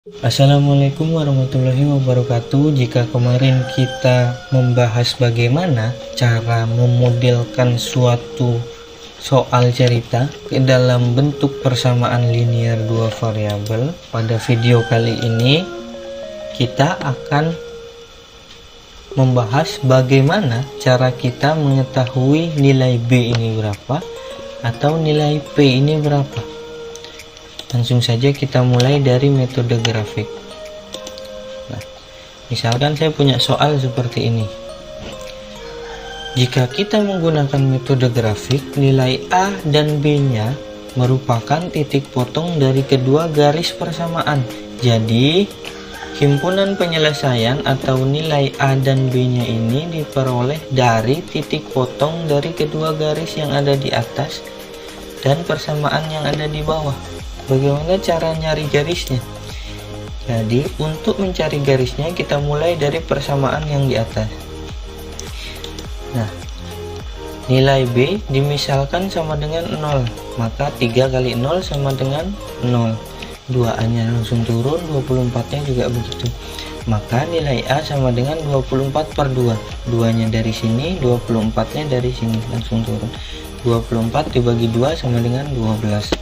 Assalamualaikum warahmatullahi wabarakatuh. Jika kemarin kita membahas bagaimana cara memodelkan suatu soal cerita ke dalam bentuk persamaan linear dua variabel, pada video kali ini kita akan membahas bagaimana cara kita mengetahui nilai B ini berapa atau nilai P ini berapa. Langsung saja kita mulai dari metode grafik. Nah, misalkan saya punya soal seperti ini. Jika kita menggunakan metode grafik, nilai A dan B-nya merupakan titik potong dari kedua garis persamaan. Jadi, himpunan penyelesaian atau nilai A dan B-nya ini diperoleh dari titik potong dari kedua garis yang ada di atas dan persamaan yang ada di bawah. Bagaimana cara nyari garisnya? Jadi untuk mencari garisnya kita mulai dari persamaan yang di atas. Nah, nilai B dimisalkan sama dengan 0, maka 3 kali 0 sama dengan 0. 2A nya langsung turun, 24 nya juga begitu. Maka nilai A sama dengan 24 per 2. 2 nya dari sini, 24 nya dari sini, langsung turun. 24 dibagi 2 sama dengan 12.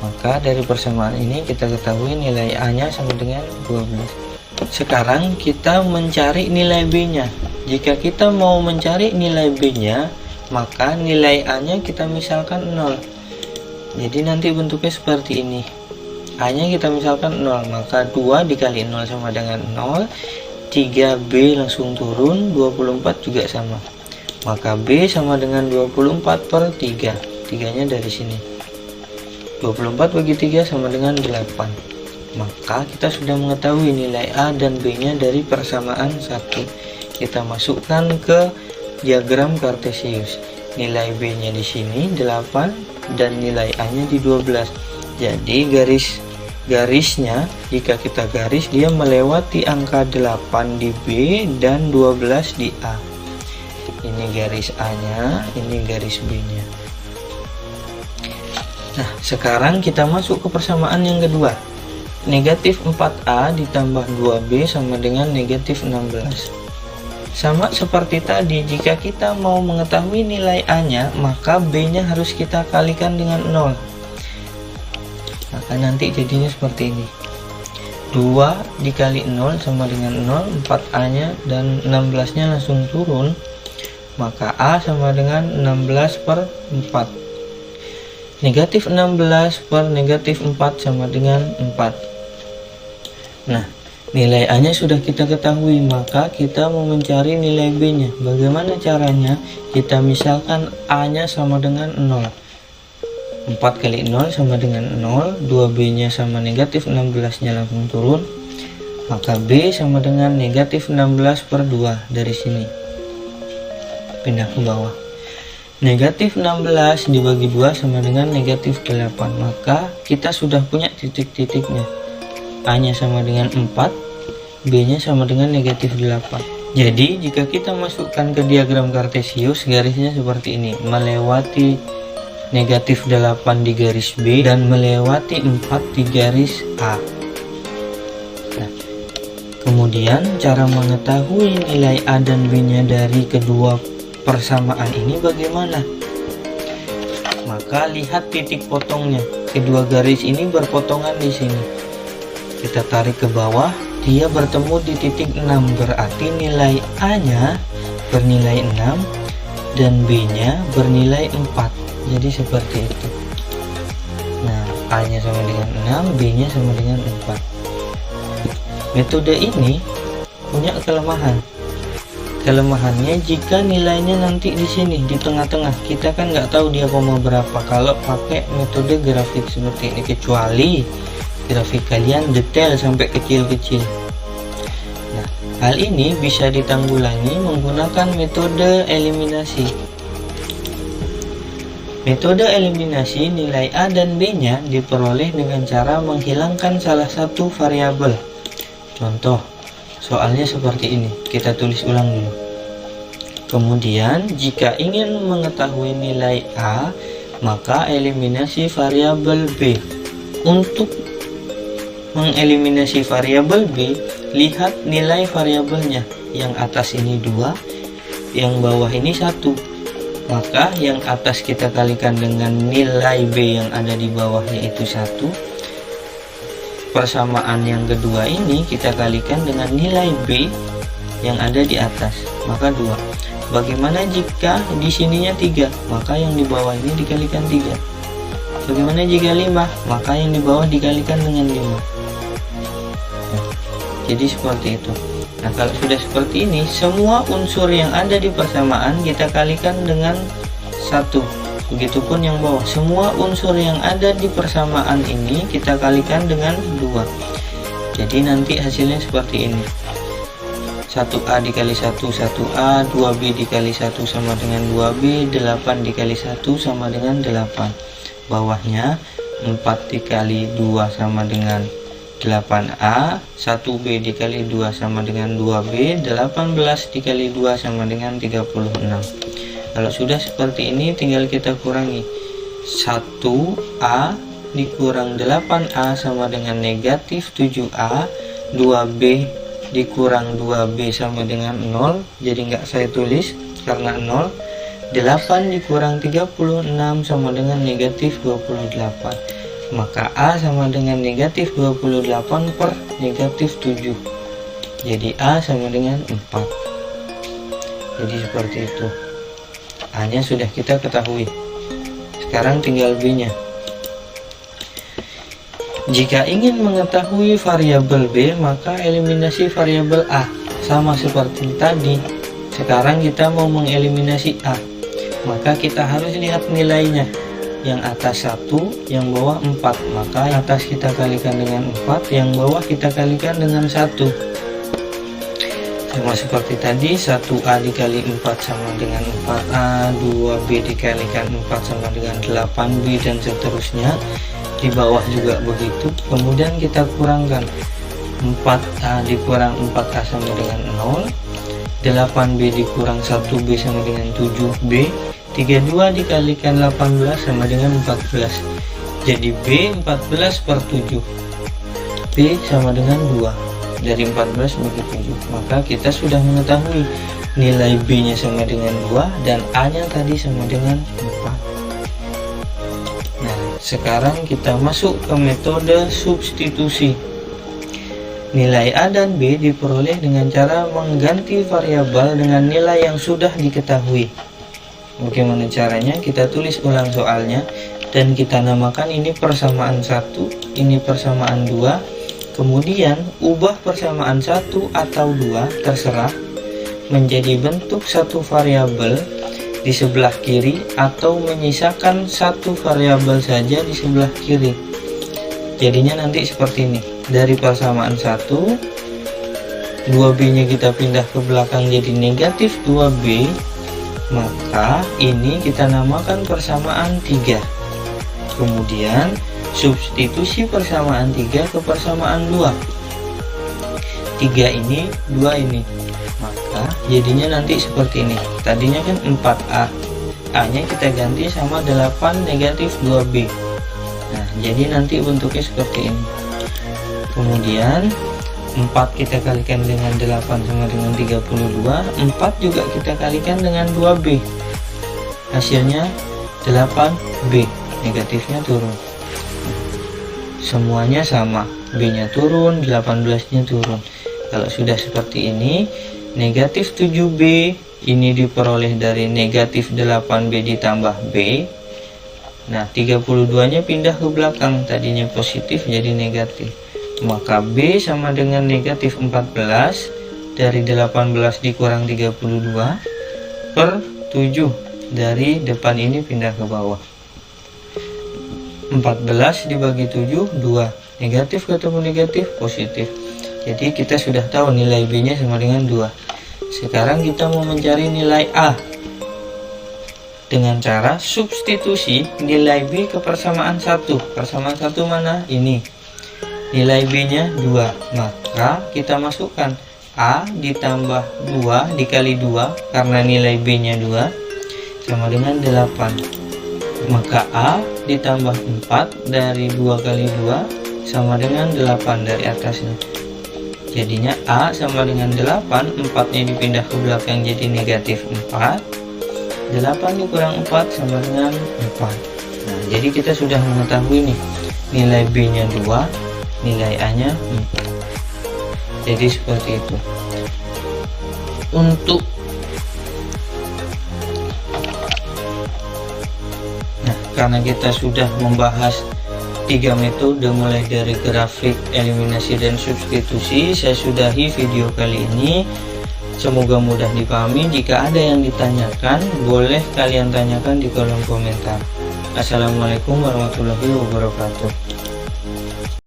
Maka dari persamaan ini kita ketahui nilai A nya sama dengan 12. Sekarang kita mencari nilai B nya. Jika kita mau mencari nilai B nya, maka nilai A nya kita misalkan 0. Jadi nanti bentuknya seperti ini. A nya kita misalkan 0, maka 2 dikali 0 sama dengan 0. 3B langsung turun, 24 juga sama. Maka B sama dengan 24 per 3. 3 nya dari sini. 24 bagi 3 sama dengan 8. Maka kita sudah mengetahui nilai A dan B nya dari persamaan 1. Kita masukkan ke diagram kartesius. Nilai B nya di sini 8 dan nilai A nya di 12. Jadi garisnya jika kita garis, dia melewati angka 8 di B dan 12 di A. Ini garis A nya, ini garis B nya. Nah, sekarang kita masuk ke persamaan yang kedua. Negatif 4A ditambah 2B sama dengan negatif 16. Sama seperti tadi, jika kita mau mengetahui nilai A-nya, maka B-nya harus kita kalikan dengan 0. Maka nanti jadinya seperti ini. 2 dikali 0 sama dengan 0, 4A-nya dan 16-nya langsung turun. Maka A sama dengan 16 per 4. Negatif 16 per negatif 4 sama dengan 4. Nah, nilai A nya sudah kita ketahui, maka kita mau mencari nilai B nya. Bagaimana caranya? Kita misalkan A nya sama dengan 0. 4 kali 0 sama dengan 0. 2B nya sama negatif 16 nya langsung turun. Maka B sama dengan negatif 16 per 2 dari sini. Pindah ke bawah. Negatif 16 dibagi 2 sama dengan negatif 8. Maka kita sudah punya titik-titiknya. A nya sama dengan 4, B nya sama dengan negatif 8. Jadi jika kita masukkan ke diagram kartesius, garisnya seperti ini, melewati negatif 8 di garis B dan melewati 4 di garis A. Nah, kemudian cara mengetahui nilai A dan B nya dari kedua persamaan ini bagaimana? Maka lihat titik potongnya. Kedua garis ini berpotongan di sini. Kita tarik ke bawah, dia bertemu di titik 6. Berarti nilai A nya bernilai 6 dan B nya bernilai 4. Jadi seperti itu. Nah, A nya sama dengan 6, B nya sama dengan 4. Metode ini punya kelemahan. Kelemahannya jika nilainya nanti di sini di tengah-tengah, kita kan nggak tahu dia koma berapa kalau pakai metode grafik seperti ini, kecuali grafik kalian detail sampai kecil-kecil. Nah, hal ini bisa ditanggulangi menggunakan metode eliminasi. Metode eliminasi, nilai A dan B nya diperoleh dengan cara menghilangkan salah satu variabel. Contoh soalnya seperti ini, kita tulis ulang dulu. Kemudian jika ingin mengetahui nilai A, maka eliminasi variabel B. Untuk mengeliminasi variabel B, lihat nilai variabelnya. Yang atas ini 2, yang bawah ini 1. Maka yang atas kita kalikan dengan nilai B yang ada di bawahnya itu 1. Persamaan yang kedua ini kita kalikan dengan nilai B yang ada di atas, maka 2. Bagaimana jika di sininya 3? Maka yang di bawah ini dikalikan 3. Bagaimana jika 5? Maka yang di bawah dikalikan dengan 5. Jadi seperti itu. Nah, kalau sudah seperti ini, semua unsur yang ada di persamaan kita kalikan dengan 1. Begitupun yang bawah, semua unsur yang ada di persamaan ini kita kalikan dengan 2. Jadi nanti hasilnya seperti ini. 1A dikali 1, 1A, 2B dikali 1 sama dengan 2B, 8 dikali 1 sama dengan 8. Bawahnya 4 dikali 2 sama dengan 8A, 1B dikali 2 sama dengan 2B, 18 dikali 2 sama dengan 36. Kalau sudah seperti ini tinggal kita kurangi. 1A dikurang 8A sama dengan negatif 7A, 2B dikurang 2B sama dengan 0, jadi nggak saya tulis karena 0. 8 dikurang 36 sama dengan negatif 28. Maka A sama dengan negatif 28 per negatif 7. Jadi A sama dengan 4. Jadi seperti itu. A nya sudah kita ketahui. Sekarang tinggal B nya. Jika ingin mengetahui variabel B, maka eliminasi variabel A. Sama seperti tadi. Sekarang kita mau mengeliminasi A, maka kita harus lihat nilainya. Yang atas 1, yang bawah 4. Maka yang atas kita kalikan dengan 4, yang bawah kita kalikan dengan 1. Sama seperti tadi, 1A dikali 4 sama dengan 4A, 2B dikalikan 4 sama dengan 8B, dan seterusnya. Di bawah juga begitu. Kemudian kita kurangkan. 4A dikurang 4A sama dengan 0, 8B dikurang 1B sama dengan 7B, 32 dikalikan 18 sama dengan 14. Jadi B 14 per 7. B sama dengan 2. Dari 14 bagi 7. Maka kita sudah mengetahui nilai B nya sama dengan 2 dan A nya tadi sama dengan 4. Nah, sekarang kita masuk ke metode substitusi. Nilai A dan B diperoleh dengan cara mengganti variabel dengan nilai yang sudah diketahui. Bagaimana caranya? Kita tulis ulang soalnya dan kita namakan ini persamaan 1, ini persamaan 2. Kemudian ubah persamaan 1 atau 2 terserah menjadi bentuk satu variabel di sebelah kiri atau menyisakan satu variabel saja di sebelah kiri. Jadinya nanti seperti ini. Dari persamaan 1, 2B nya kita pindah ke belakang jadi negatif 2B. Maka ini kita namakan persamaan 3. Kemudian substitusi persamaan 3 ke persamaan 2. 3 ini, 2 ini. Maka jadinya nanti seperti ini. Tadinya kan 4A. A nya kita ganti sama 8 negatif 2B. Nah, jadi nanti bentuknya seperti ini. Kemudian 4 kita kalikan dengan 8 sama dengan 32. 4 juga kita kalikan dengan 2B. Hasilnya 8B. Negatifnya turun. Semuanya sama. B nya turun, 18 nya turun. Kalau sudah seperti ini, negatif 7B ini diperoleh dari negatif 8B ditambah B. Nah, 32 nya pindah ke belakang. Tadinya positif jadi negatif. Maka B sama dengan negatif 14 dari 18 dikurang 32 per 7. Dari depan ini pindah ke bawah. 14 dibagi 7, 2. Negatif ketemu negatif, positif. Jadi kita sudah tahu nilai B nya sama dengan 2. Sekarang kita mau mencari nilai A dengan cara substitusi nilai B ke persamaan 1. Persamaan 1 mana? Ini. Nilai B nya 2. Maka kita masukkan A ditambah 2 dikali 2 karena nilai B nya 2 sama dengan 8. Maka A ditambah 4 dari 2 kali 2 sama dengan 8 dari atasnya. Jadinya A sama dengan 8, 4 nya dipindah ke belakang jadi negatif 4, 8 dikurang 4 sama dengan 4. Nah, jadi kita sudah mengetahui nih, nilai B nya 2, nilai A nya 4. Jadi seperti itu. Karena kita sudah membahas 3 metode mulai dari grafik, eliminasi, dan substitusi, saya sudahi video kali ini. Semoga mudah dipahami. Jika ada yang ditanyakan, boleh kalian tanyakan di kolom komentar. Assalamualaikum warahmatullahi wabarakatuh.